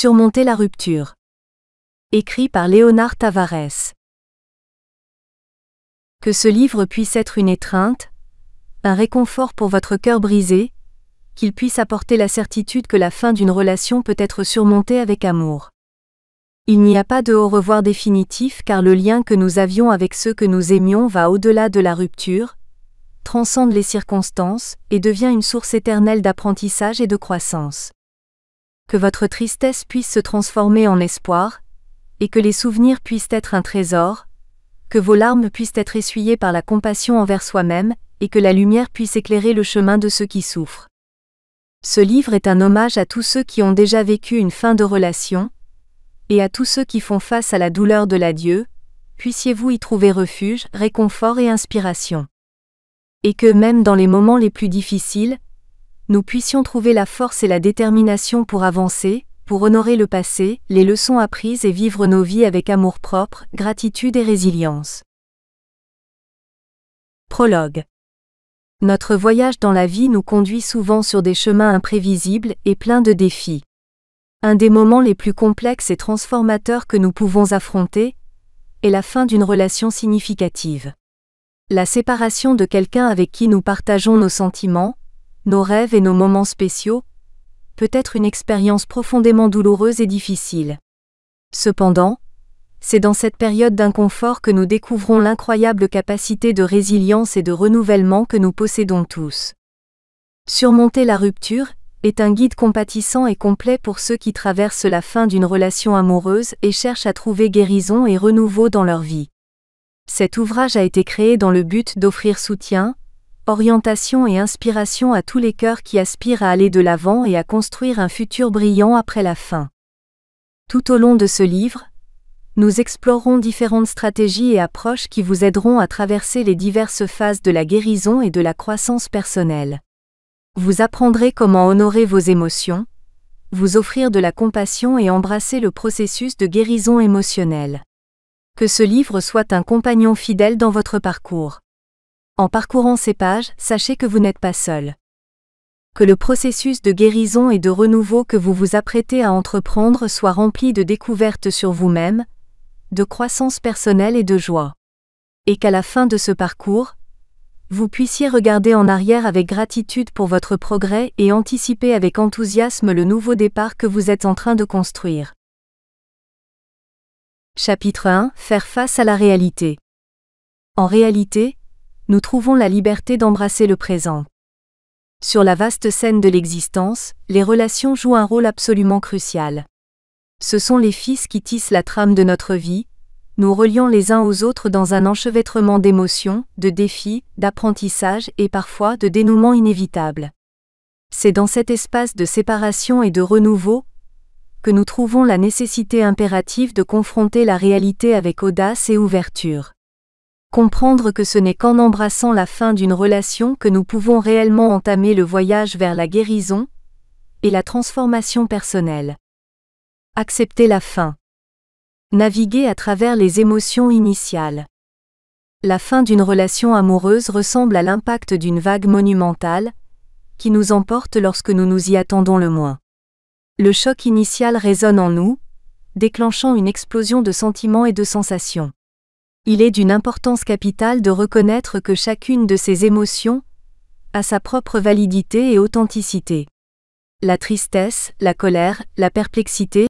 Surmonter la rupture. Écrit par Léonard Tavares. Que ce livre puisse être une étreinte, un réconfort pour votre cœur brisé, qu'il puisse apporter la certitude que la fin d'une relation peut être surmontée avec amour. Il n'y a pas de au revoir définitif car le lien que nous avions avec ceux que nous aimions va au-delà de la rupture, transcende les circonstances et devient une source éternelle d'apprentissage et de croissance. Que votre tristesse puisse se transformer en espoir, et que les souvenirs puissent être un trésor, que vos larmes puissent être essuyées par la compassion envers soi-même, et que la lumière puisse éclairer le chemin de ceux qui souffrent. Ce livre est un hommage à tous ceux qui ont déjà vécu une fin de relation, et à tous ceux qui font face à la douleur de l'adieu, puissiez-vous y trouver refuge, réconfort et inspiration. Et que même dans les moments les plus difficiles, nous puissions trouver la force et la détermination pour avancer, pour honorer le passé, les leçons apprises et vivre nos vies avec amour-propre, gratitude et résilience. Prologue. Notre voyage dans la vie nous conduit souvent sur des chemins imprévisibles et pleins de défis. Un des moments les plus complexes et transformateurs que nous pouvons affronter est la fin d'une relation significative. La séparation de quelqu'un avec qui nous partageons nos sentiments, nos rêves et nos moments spéciaux peut être une expérience profondément douloureuse et difficile. Cependant, c'est dans cette période d'inconfort que nous découvrons l'incroyable capacité de résilience et de renouvellement que nous possédons tous. Surmonter la rupture est un guide compatissant et complet pour ceux qui traversent la fin d'une relation amoureuse et cherchent à trouver guérison et renouveau dans leur vie. Cet ouvrage a été créé dans le but d'offrir soutien, orientation et inspiration à tous les cœurs qui aspirent à aller de l'avant et à construire un futur brillant après la fin. Tout au long de ce livre, nous explorerons différentes stratégies et approches qui vous aideront à traverser les diverses phases de la guérison et de la croissance personnelle. Vous apprendrez comment honorer vos émotions, vous offrir de la compassion et embrasser le processus de guérison émotionnelle. Que ce livre soit un compagnon fidèle dans votre parcours. En parcourant ces pages, sachez que vous n'êtes pas seul. Que le processus de guérison et de renouveau que vous vous apprêtez à entreprendre soit rempli de découvertes sur vous-même, de croissance personnelle et de joie. Et qu'à la fin de ce parcours, vous puissiez regarder en arrière avec gratitude pour votre progrès et anticiper avec enthousiasme le nouveau départ que vous êtes en train de construire. Chapitre 1 : Faire face à la réalité. En réalité, nous trouvons la liberté d'embrasser le présent. Sur la vaste scène de l'existence, les relations jouent un rôle absolument crucial. Ce sont les fils qui tissent la trame de notre vie, nous reliant les uns aux autres dans un enchevêtrement d'émotions, de défis, d'apprentissage et parfois de dénouements inévitables. C'est dans cet espace de séparation et de renouveau que nous trouvons la nécessité impérative de confronter la réalité avec audace et ouverture. Comprendre que ce n'est qu'en embrassant la fin d'une relation que nous pouvons réellement entamer le voyage vers la guérison et la transformation personnelle. Accepter la fin. Naviguer à travers les émotions initiales. La fin d'une relation amoureuse ressemble à l'impact d'une vague monumentale qui nous emporte lorsque nous nous y attendons le moins. Le choc initial résonne en nous, déclenchant une explosion de sentiments et de sensations. Il est d'une importance capitale de reconnaître que chacune de ces émotions a sa propre validité et authenticité. La tristesse, la colère, la perplexité,